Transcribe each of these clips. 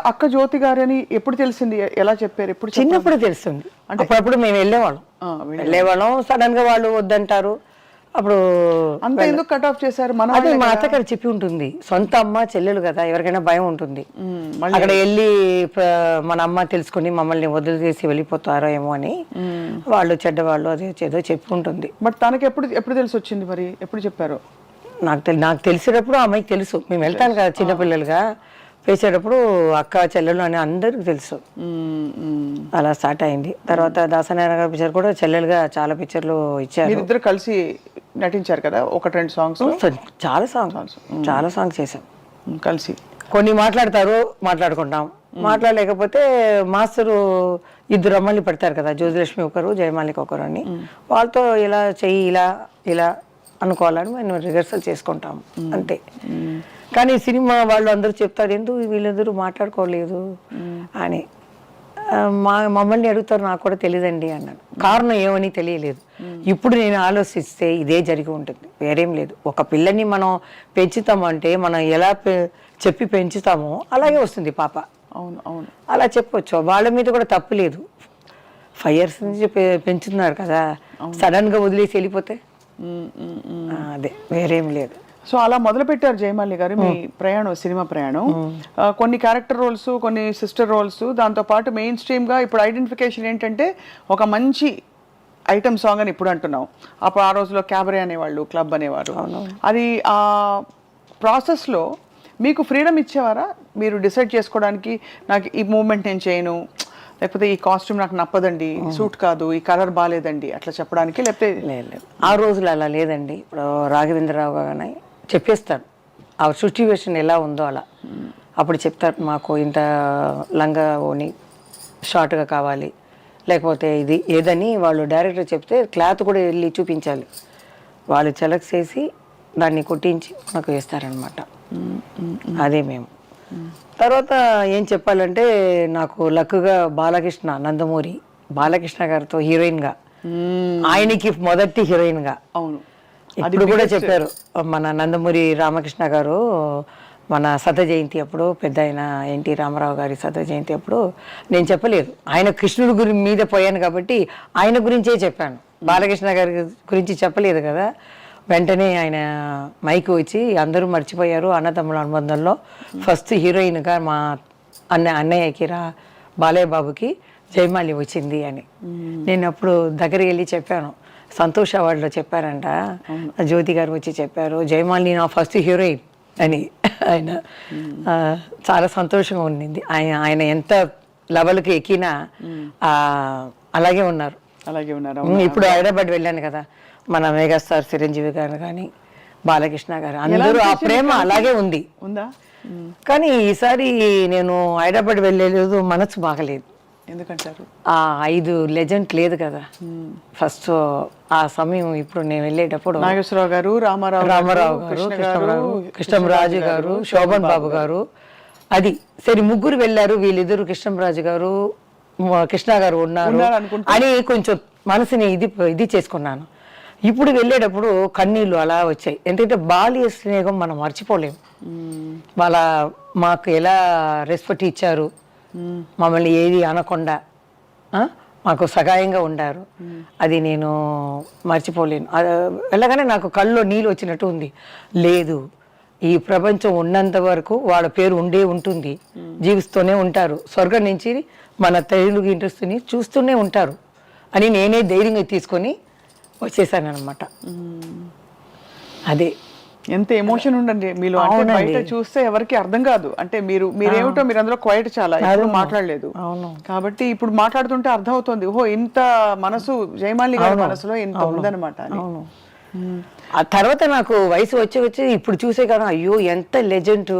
అక్క జ్యోతి గారు అని ఎప్పుడు తెలిసింది? ఎలా చెప్పారు? ఎప్పుడు చిన్నప్పుడు తెలుస్తుంది. అంటే అప్పుడప్పుడు మేము వెళ్ళేవాళ్ళం. సడన్ గా వాళ్ళు వద్దంటారు. అప్పుడు అంత ఎందుకు కట్ ఆఫ్ చేశారు? అదే మా అత్తగారు చెప్పి ఉంటుంది. సొంత అమ్మ చెల్లెలు కదా, ఎవరికైనా భయం ఉంటుంది. అక్కడ వెళ్ళి మన అమ్మ తెలుసుకుని మమ్మల్ని వదిలిచేసి వెళ్ళిపోతారో ఏమో అని వాళ్ళు చెడ్డవాళ్ళు అది ఏదో చెప్పి ఉంటుంది. బట్ తనకి ఎప్పుడు తెలిసి వచ్చింది మరి? ఎప్పుడు చెప్పారు? నాకు తెలిసేటప్పుడు అమ్మాయికి తెలుసు. మేము వెళ్తాను కదా చిన్నపిల్లలుగా వేసేటప్పుడు అక్క చెల్లెలు అని అందరికి తెలుసు. అలా స్టార్ట్ అయింది. తర్వాత దాసనారాయణ గారి పిక్చర్ కూడా చెల్లెలుగా చాలా పిక్చర్లు ఇచ్చారు. ఇద్దరు కలిసి నటించారు కదా, 1-2 సాంగ్స్. చాలా సాంగ్స్ చేసాం కలిసి. కొన్ని మాట్లాడుకుంటాం. మాట్లాడలేకపోతే మాస్టరు ఇద్దరు అమ్మల్ని పెడతారు కదా, జ్యోతిలక్ష్మి ఒకరు, జయమాలిక ఒకరు అని. వాళ్ళతో ఇలా చెయ్యి ఇలా అనుకోవాలని మేము రిహర్సల్ చేసుకుంటాము అంతే. కానీ సినిమా వాళ్ళు అందరూ చెప్తారు, ఎందుకు వీళ్ళందరూ మాట్లాడుకోలేదు అని. మమ్మల్ని అడుగుతారు, నాకు కూడా తెలియదండి అన్నాను. కారణం ఏమని తెలియలేదు. ఇప్పుడు నేను ఆలోచిస్తే ఇదే జరిగి ఉంటుంది, వేరేం లేదు. ఒక పిల్లని మనం పెంచుతామంటే మనం ఎలా చెప్పి పెంచుతామో అలాగే వస్తుంది పాప. అవును అవును, అలా చెప్పొచ్చు. వాళ్ళ మీద కూడా తప్పు లేదు. 5 years నుంచి పెంచుతున్నారు కదా, సడన్గా వదిలేసి వెళ్ళిపోతే అదే వేరేం లేదు. సో అలా మొదలు పెట్టారు జయమాలి గారు మీ ప్రయాణం, సినిమా ప్రయాణం. కొన్ని క్యారెక్టర్ రోల్స్, కొన్ని సిస్టర్ రోల్స్, దాంతోపాటు మెయిన్ స్ట్రీమ్గా ఇప్పుడు ఐడెంటిఫికేషన్ ఏంటంటే ఒక మంచి ఐటమ్ సాంగ్ అని ఇప్పుడు అంటున్నాం. అప్పుడు ఆ రోజులో క్యాబరే అనేవాళ్ళు, క్లబ్ అనేవారు. అది ఆ ప్రాసెస్లో మీకు ఫ్రీడమ్ ఇచ్చేవారా? మీరు డిసైడ్ చేసుకోవడానికి, నాకు ఈ మూమెంట్ నేను చేయను, లేకపోతే ఈ కాస్ట్యూమ్ నాకు నప్పదండి, సూట్ కాదు, ఈ కలర్ బాగాలేదండి అట్లా చెప్పడానికి? లేకపోతే లేదు, ఆ రోజులు అలా లేదండి. ఇప్పుడు రాఘవేంద్రరావు గానే చెప్పేస్తాడు ఆ సిచ్యువేషన్ ఎలా ఉందో అలా. అప్పుడు చెప్తారు, మాకు ఇంత లంగా ఓని షార్ట్గా కావాలి, లేకపోతే ఇది ఏదని వాళ్ళు డైరెక్టర్ చెప్తే క్లాత్ కూడా వెళ్ళి చూపించాలి. వాళ్ళు సెలెక్ట్ చేసి దాన్ని కొట్టించి మనకు వేస్తారనమాట. అదే మేము. తర్వాత ఏం చెప్పాలంటే, నాకు లక్కుగా నందమూరి బాలకృష్ణ గారితో హీరోయిన్గా, ఆయనకి మొదటి హీరోయిన్గా. అవును, ఇప్పుడు కూడా చెప్పారు మన నందమూరి రామకృష్ణ గారు, మన శత జయంతి అప్పుడు, పెద్ద ఆయన ఎన్టీ రామారావు గారి శత జయంతి అప్పుడు నేను చెప్పలేదు, ఆయన కృష్ణుడి మీద పోయాను కాబట్టి ఆయన గురించే చెప్పాను. బాలకృష్ణ గారి గురించి చెప్పలేదు కదా. వెంటనే ఆయన మైకు వచ్చి, అందరూ మర్చిపోయారు అన్నతమ్ముల అనుబంధంలో ఫస్ట్ హీరోయిన్గా మా అన్నయ్యకి బాలయ్య బాబుకి జయమాలి వచ్చింది అని. నేను అప్పుడు దగ్గరికి వెళ్ళి చెప్పాను, సంతోష్ అవార్డులో చెప్పారంట, జ్యోతి గారు వచ్చి చెప్పారు, జయమాలి నా ఫస్ట్ హీరోయిన్ అని. ఆయన చాలా సంతోషంగా ఉండింది. ఆయన ఎంత లెవెల్కి ఎక్కినా అలాగే ఉన్నారు. ఇప్పుడు హైదరాబాద్ వెళ్ళాను కదా, మన మెగాస్టార్ చిరంజీవి గారు కానీ, బాలకృష్ణ గారు, అందరూ ఆ ప్రేమ అలాగే ఉందా. కానీ ఈసారి నేను హైదరాబాద్ వెళ్ళలేదు, మనసు బాగలేదు. ఎందుకంటారు? ఆ 5 లెజెండ్ లేదు కదా ఫస్ట్ ఆ సమయం. ఇప్పుడు నేను వెళ్ళేటప్పుడు నాగేశ్వరరావు గారు, రామారావు గారు, కృష్ణంరాజు గారు, శోభన్ బాబు గారు, అది సరే ముగ్గురు వెళ్ళారు. వీళ్ళిద్దరు కృష్ణంరాజు గారు, కృష్ణ గారు ఉన్నారు అని కొంచెం మనసుని ఇది చేసుకున్నాను. ఇప్పుడు వెళ్ళేటప్పుడు కన్నీళ్ళు అలా వచ్చాయి. ఎందుకంటే బాల్య స్నేహం మనం మర్చిపోలేము. మాకు ఎలా రెస్పెక్ట్ ఇచ్చారు, మమ్మల్ని ఏది అనకుండా మాకు సహాయంగా ఉండారు, అది నేను మర్చిపోలేను. వెళ్ళగానే నాకు కళ్ళలో నీళ్ళు వచ్చినట్టు ఉంది. లేదు, ఈ ప్రపంచం ఉన్నంత వరకు వాళ్ళ పేరు ఉంటుంది, జీవిస్తూనే ఉంటారు, స్వర్గం నుంచి మన తెలుగు ఇండస్ట్రీని చూస్తూనే ఉంటారు అని నేనే ధైర్యంగా తీసుకొని వచ్చేసాను అనమాట. అదే ఎంత ఎమోషన్ ఉండండి మీలో. అంటే బయట చూస్తే ఎవరికి అర్థం కాదు. అంటే మీరేమిటో మీరు అందులో క్వైట్ చాలా మాట్లాడలేదు కాబట్టి ఇప్పుడు మాట్లాడుతుంటే అర్థం అవుతుంది, ఓహో ఇంత మనసు జయమాలి గారి మనసులో ఇంత ఉందన్నమాట. ఆ తర్వాత నాకు వయసు వచ్చి ఇప్పుడు చూసే కదా, అయ్యో ఎంత లెజెండ్,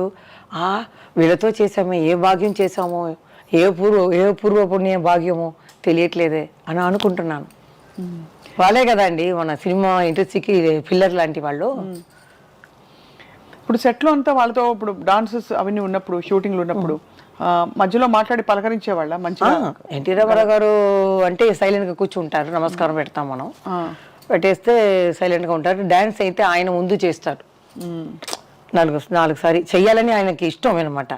వీళ్ళతో చేసామే, ఏ భాగ్యం చేసామో, ఏ పూర్వ పుణ్య భాగ్యమో తెలియట్లేదే అని అనుకుంటున్నాను. వాళ్ళే కదా అండి మన సినిమా ఇండస్ట్రీకి పిల్లర్ లాంటి వాళ్ళు. ఇప్పుడు సెట్లో అంతా వాళ్ళతో ఇప్పుడు డాన్సెస్ అవన్నీ ఉన్నప్పుడు, షూటింగ్లు ఉన్నప్పుడు మధ్యలో మాట్లాడి పలకరించేవాళ్ళ మంచిగా? ఎన్టీ రామారావు గారు అంటే సైలెంట్గా కూర్చుంటారు, నమస్కారం పెడతాం మనం, పెట్టేస్తే సైలెంట్గా ఉంటారు. డ్యాన్స్ అయితే ఆయన ముందు చేస్తారు, 4 సారి చెయ్యాలని ఆయనకి ఇష్టం అనమాట.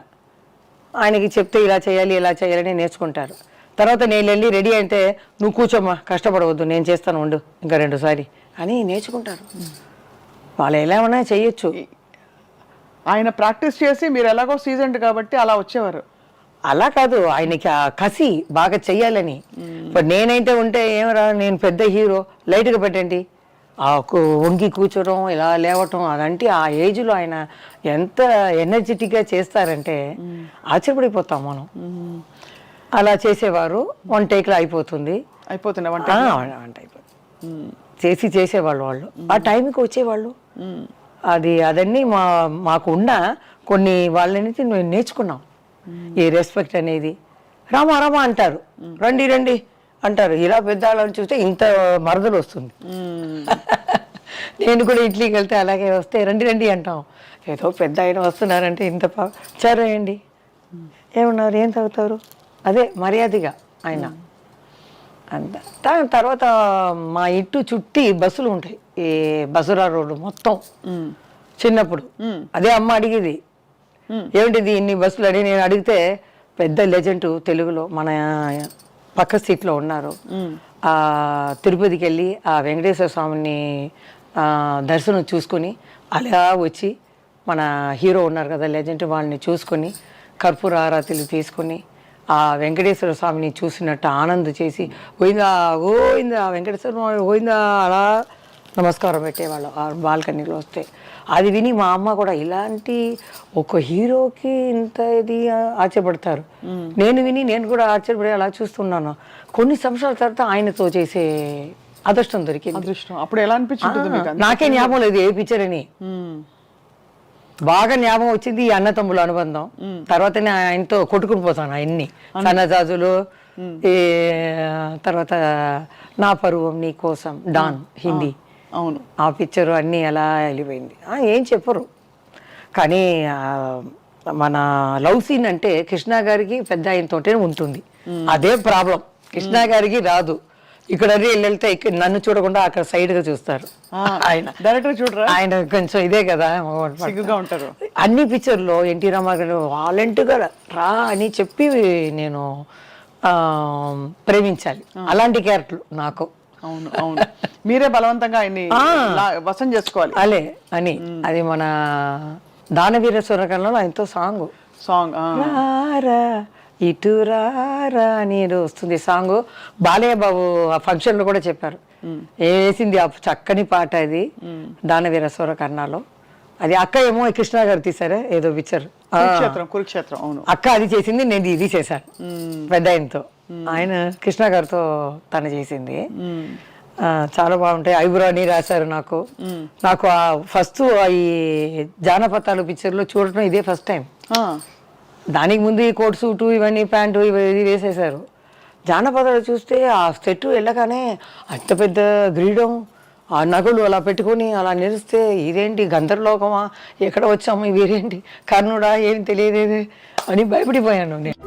ఆయనకి చెప్తే ఇలా చేయాలి ఇలా చేయాలని నేర్చుకుంటారు. తర్వాత నేను వెళ్ళి రెడీ అయితే నువ్వు కూర్చోమ్మా కష్టపడవద్దు నేను చేస్తాను ఉండు ఇంకా 2 అని నేర్చుకుంటారు. వాళ్ళు ఎలా ఉన్నా చేయొచ్చు. ఆయన ప్రాక్టీస్ చేసి మీరు ఎలాగో సీజన్డ్ కాబట్టి అలా వచ్చేవారు. అలా కాదు, ఆయనకి ఆ కసి బాగా చెయ్యాలని. ఇప్పుడు నేనైతే ఉంటే ఏమరా నేను పెద్ద హీరో లైట్గా పెట్టండి, ఆ వంగి కూర్చోవడం ఇలా లేవటం అదంటే ఆ ఏజ్లో ఆయన ఎంత ఎనర్జెటిక్గా చేస్తారంటే ఆశ్చర్యపడిపోతాం మనం. అలా చేసేవారు. 1 టేక్లో అయిపోతుంది. అయిపోతున్నా వంట అయిపోతుంది. చేసేవాళ్ళు వాళ్ళు ఆ టైంకి వచ్చేవాళ్ళు. అదన్నీ మాకు ఉన్న కొన్ని వాళ్ళని మేము నేర్చుకున్నాం. ఈ రెస్పెక్ట్ అనేది రామా రామా అంటారు, రండి రండి అంటారు. ఇలా పెద్దవాళ్ళని చూస్తే ఇంత మరదలు వస్తుంది. నేను కూడా ఇడ్లీకి వెళ్తే అలాగే వస్తే రండి రండి అంటాం. ఏదో పెద్ద ఆయన వస్తున్నారంటే ఇంత సరేయండి ఏమన్నారు ఏం తాగుతారు అదే మర్యాదగా ఆయన అంత. తర్వాత మా ఇంటి చుట్టి బస్సులు ఉంటాయి, ఈ బసురా రోడ్డు మొత్తం. చిన్నప్పుడు అదే అమ్మ అడిగేది ఏమిటిది ఇన్ని బస్సులు అని. నేను అడిగితే పెద్ద లెజెండ్ తెలుగులో మన పక్క సీట్లో ఉన్నారు. తిరుపతికి వెళ్ళి ఆ వెంకటేశ్వర స్వామిని దర్శనం చూసుకొని అలా వచ్చి మన హీరో ఉన్నారు కదా లెజెండ్, వాళ్ళని చూసుకొని కర్పూర ఆరాతిలు తీసుకొని ఆ వెంకటేశ్వర స్వామిని చూసినట్టు ఆనందం చేసి పోయిందా గోయిందా వెంకటేశ్వర స్వామి పోయిందా అలా నమస్కారం పెట్టేవాళ్ళు ఆ బాల్కనీలో వస్తే. అది విని మా అమ్మ కూడా ఇలాంటి ఒక హీరోకి ఇంత ఇది ఆశ్చర్యపడతారు. నేను కూడా ఆశ్చర్యపడి అలా చూస్తున్నాను. కొన్ని సంవత్సరాల తర్వాత ఆయనతో చేసే అదృష్టం దొరికింది. అదృష్టం అప్పుడు ఎలా అనిపించింది? నాకే జ్ఞాపకం లేదు ఏ పిక్చర్ అని. బాగా జ్ఞాపకం వచ్చింది ఈ అన్నతమ్ముల అనుబంధం. తర్వాత ఆయనతో కొట్టుకుని పోతాను ఆయన్ని. సన్నజాజులు, ఈ తర్వాత నా పరువం నీ కోసం, డాన్ హిందీ. అవును, ఆ పిక్చర్ అన్నీ ఎలా వెళ్ళిపోయింది ఏం చెప్పరు. కానీ మన లవ్ సీన్ అంటే కృష్ణ గారికి పెద్ద ఆయనతోటే ఉంటుంది. అదే ప్రాబ్లం, కృష్ణ గారికి రాదు. ఇక్కడ వెళ్తే నన్ను చూడకుండా అక్కడ సైడ్ గా చూస్తారు. ఆయన డైరెక్టర్ చూడరా, ఆయన కొంచెం ఇదే కదా సిగ్గుగా ఉంటారు. అన్ని పిక్చర్లో ఎన్టీ రామారావు గారు వాలంటీర్గా రా అని చెప్పి నేను ప్రేమించాలి. అలాంటి క్యారెక్టర్ నాకు. అవును అవును, మీరే బలవంతంగా ఆయన్ని వశం చేసుకోవాలి అలే అని. అది మన దానవీర సూరకర్ణలో ఆయనతో సాంగ్ ఇటు రారా అని వస్తుంది సాంగ్. బాలయ్య బాబు ఆ ఫంక్షన్ లో కూడా చెప్పారు, వేసింది ఆ చక్కని పాట అది దానవీర సూరకర్ణలో. అది అక్క ఏమో కృష్ణ గారు తీసారే ఏదో పిక్చర్ కురుక్షేత్రం. అవును, అక్క అది చేసింది, నేను ఇది చేశాను పెద్ద ఆయనతో. ఆయన కృష్ణ గారితో తను చేసింది. చాలా బాగుంటాయి. ఐబ్రో అని రాశారు నాకు. నాకు ఆ ఫస్ట్ ఈ జానపదాలు పిక్చర్లో చూడటం ఇదే ఫస్ట్ టైం. దానికి ముందు ఈ కోట్ సూటు ఇవన్నీ ప్యాంటు ఇది వేసేసారు. జానపదాలు చూస్తే ఆ సెట్ వెళ్ళగానే అంత పెద్ద గ్రీడం, ఆ నగలు అలా పెట్టుకొని అలా నిలిస్తే ఇదేంటి గంధర్లోకమా, ఎక్కడ వచ్చాము, ఇవేరేంటి కర్ణుడా, ఏం తెలియదేది అని భయపడిపోయాను నేను.